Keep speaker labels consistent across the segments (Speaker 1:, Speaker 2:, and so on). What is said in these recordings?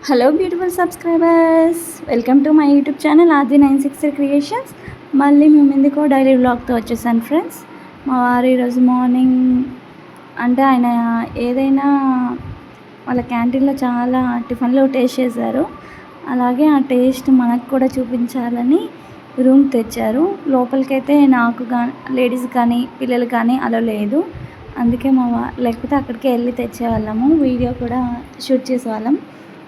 Speaker 1: Hello beautiful subscribers, welcome to my YouTube channel ఆది 963 creations. మళ్ళీ మేము ఎందుకో డైలీ వ్లాగ్తో వచ్చేసాను ఫ్రెండ్స్. మా వారు ఈరోజు మార్నింగ్ అంటే ఆయన ఏదైనా వాళ్ళ క్యాంటీన్లో చాలా టిఫిన్లో టేస్ట్ చేశారు. అలాగే ఆ టేస్ట్ మనకు కూడా చూపించాలని రూమ్ తెచ్చారు. లోపలికైతే నాకు కానీ లేడీస్ కానీ పిల్లలు కానీ అలా లేదు. అందుకే లేకపోతే అక్కడికే వెళ్ళి తెచ్చేవాళ్ళము, వీడియో కూడా షూట్ చేసేవాళ్ళం.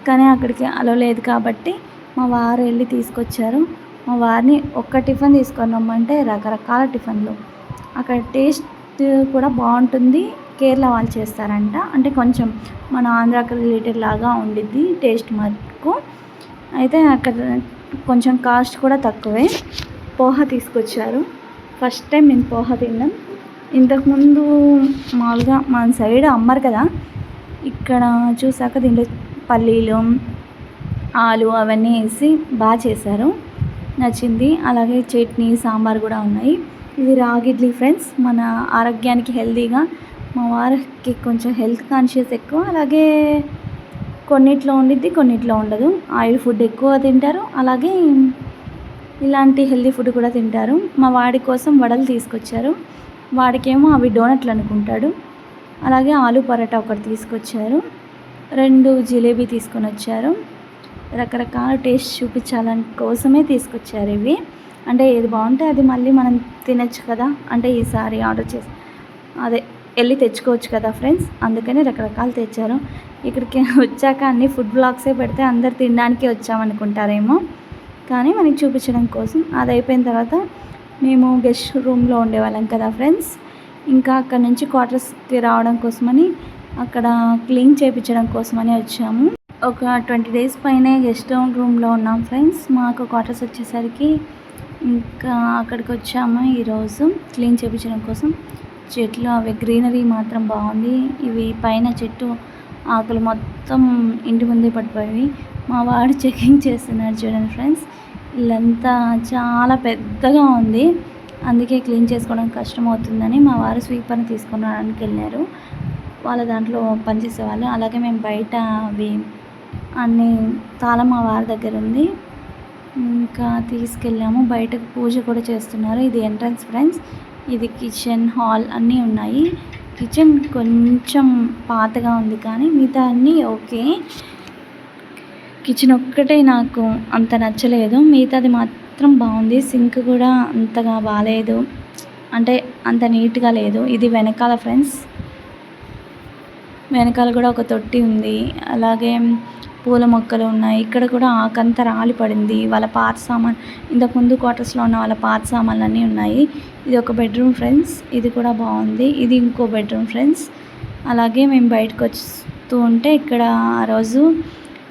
Speaker 1: కానీ అక్కడికి అలో లేదు కాబట్టి మా వారు వెళ్ళి తీసుకొచ్చారు. మా వారిని ఒక్క టిఫిన్ తీసుకొని రమ్మంటే రకరకాల టిఫిన్లు, అక్కడ టేస్ట్ కూడా బాగుంటుంది. కేరళ వాళ్ళు చేస్తారంట, అంటే కొంచెం మన ఆంధ్రాకి రిలేటెడ్ లాగా ఉండిద్ది టేస్ట్ మటుకు. అయితే అక్కడ కొంచెం కాస్ట్ కూడా తక్కువే. పోహా తీసుకొచ్చారు. ఫస్ట్ టైం నేను పోహా తిన్నాం. ఇంతకుముందు మామూలుగా మన సైడ్ అమ్మరు కదా, ఇక్కడ చూసాక దీంట్లో పల్లీలు ఆలు అవన్నీ వేసి బాగా చేశారు, నచ్చింది. అలాగే చట్నీ సాంబార్ కూడా ఉన్నాయి. ఇది రాగి ఇడ్లీ ఫ్రెండ్స్, మన ఆరోగ్యానికి హెల్తీగా. మా వారికి కొంచెం హెల్త్ కాన్షియస్ ఎక్కువ, అలాగే కొన్నిట్లో ఉండిద్ది కొన్నిట్లో ఉండదు. ఆయిల్ ఫుడ్ ఎక్కువ తింటారు, అలాగే ఇలాంటి హెల్తీ ఫుడ్ కూడా తింటారు. మా వాడి కోసం వడలు తీసుకొచ్చారు. వాడికేమో అవి డోనట్లు అనుకుంటాడు. అలాగే ఆలు పరోటా ఒకటి తీసుకొచ్చారు. 2 జిలేబీ తీసుకొని వచ్చారు. రకరకాల టేస్ట్ చూపించాలని కోసమే తీసుకొచ్చారు ఇవి. అంటే ఏది బాగుంటే అది మళ్ళీ మనం తినచ్చు కదా, అంటే ఈసారి ఆర్డర్ చేసి వెళ్ళి తెచ్చుకోవచ్చు కదా ఫ్రెండ్స్, అందుకని రకరకాలు తెచ్చారు. ఇక్కడికి వచ్చాక అన్ని ఫుడ్ బ్లాగ్సే పెడితే అందరు తినడానికి వచ్చామనుకుంటారేమో, కానీ మనకి చూపించడం కోసం. అది అయిపోయిన తర్వాత మేము గెస్ట్ రూమ్లో ఉండేవాళ్ళం కదా ఫ్రెండ్స్, ఇంకా అక్కడ నుంచి క్వార్టర్స్కి రావడం కోసమని అక్కడ క్లీన్ చేయించడం కోసమని వచ్చాము. ఒక 20 డేస్ పైనే గెస్ట్ రూమ్లో ఉన్నాం ఫ్రెండ్స్. మాకు క్వార్టర్స్ వచ్చేసరికి ఇంకా అక్కడికి వచ్చాము ఈరోజు క్లీన్ చేయించడం కోసం. చెట్లు అవి గ్రీనరీ మాత్రం బాగుంది. ఇవి పైన చెట్టు ఆకులు మొత్తం ఇంటి ముందే పడిపోయి మా వాడు చెకింగ్ చేస్తున్నాడు చూడండి ఫ్రెండ్స్. ఇల్లంతా చాలా పెద్దగా ఉంది, అందుకే క్లీన్ చేసుకోవడం కష్టమవుతుందని మా వారు స్వీపర్ని తీసుకొని రావడానికి వెళ్ళారు. వాళ్ళ దాంట్లో పనిచేసేవాళ్ళు. అలాగే మేము బయట అవి అన్నీ తాళం మా వారి దగ్గర ఉంది, ఇంకా తీసుకెళ్ళాము. బయటకు పూజ కూడా చేస్తున్నారు. ఇది ఎంట్రన్స్ ఫ్రెండ్స్. ఇది కిచెన్ హాల్ అన్నీ ఉన్నాయి. కిచెన్ కొంచెం పాతగా ఉంది కానీ మిగతా అన్నీ ఓకే. కిచెన్ ఒక్కటే నాకు అంత నచ్చలేదు, మిగతాది మాత్రం బాగుంది. సింక్ కూడా అంతగా బాగాలేదు, అంటే అంత నీట్గా లేదు. ఇది వెనకాల ఫ్రెండ్స్, వెనకాల కూడా ఒక తొట్టి ఉంది. అలాగే పూల మొక్కలు ఉన్నాయి. ఇక్కడ కూడా ఆకంతా రాలి పడింది. వాళ్ళ పాత సామాన్, ఇంతకుముందు క్వార్టర్స్లో ఉన్న వాళ్ళ పాత సామాన్లు అన్నీ ఉన్నాయి. ఇది ఒక బెడ్రూమ్ ఫ్రెండ్స్, ఇది కూడా బాగుంది. ఇది ఇంకో బెడ్రూమ్ ఫ్రెండ్స్. అలాగే మేము బయటకు వస్తూ ఉంటే ఇక్కడ ఆ రోజు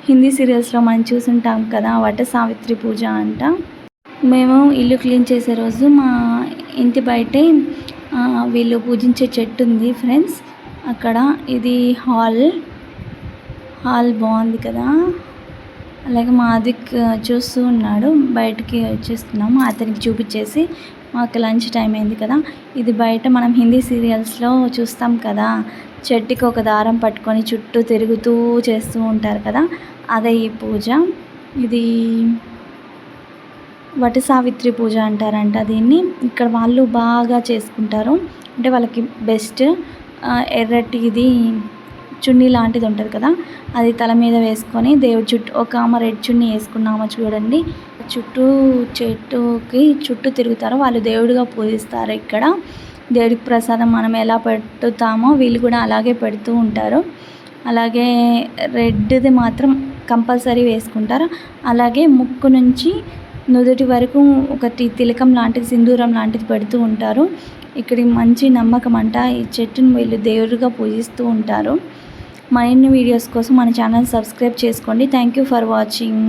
Speaker 1: హిందీ సీరియల్స్లో మనం చూసుంటాం కదా, వట సావిత్రి పూజ అంట. మేము ఇల్లు క్లీన్ చేసే రోజు మా ఇంటి బయటే వీళ్ళు పూజించే చెట్టు ఉంది ఫ్రెండ్స్. అక్కడ ఇది హాల్ బాగుంది కదా. అలాగే మాదిక్ చూస్తూ ఉన్నాడు. బయటికి వచ్చేస్తున్నాము అతనికి చూపించేసి, మాకు లంచ్ టైం అయింది కదా. ఇది బయట మనం హిందీ సీరియల్స్లో చూస్తాం కదా, చెట్టుకి ఒక దారం పట్టుకొని చుట్టూ తిరుగుతూ చేస్తూ ఉంటారు కదా, అదే ఈ పూజ. ఇది వట సావిత్రి పూజ అంటారంట దీన్ని. ఇక్కడ వాళ్ళు బాగా చేసుకుంటారు, అంటే వాళ్ళకి బెస్ట్. ఎర్రటి ఇది చున్నీ లాంటిది ఉంటుంది కదా, అది తల మీద వేసుకొని దేవుడి చుట్టూ ఒక ఆమె రెడ్ చున్నీ వేసుకున్నామో చూడండి, చెట్టుకి చుట్టూ తిరుగుతారు. వాళ్ళు దేవుడిగా పూజిస్తారు. ఇక్కడ దేవుడికి ప్రసాదం మనం ఎలా పెట్టుతామో వీళ్ళు కూడా అలాగే పెడుతూ ఉంటారు. అలాగే రెడ్ది మాత్రం కంపల్సరీ వేసుకుంటారు. అలాగే ముక్కు నుంచి నుదుటి వరకు ఒకటి తిలకం లాంటిది, సింధూరం లాంటిది పెడుతూ ఉంటారు. ఇక్కడ మంచి నమ్మకం అంట. ఈ చెట్టును వీళ్ళు దేవుడిగా పూజిస్తూ ఉంటారు. మరిన్ని వీడియోస్ కోసం మన ఛానల్ సబ్స్క్రైబ్ చేసుకోండి. Thank you for watching.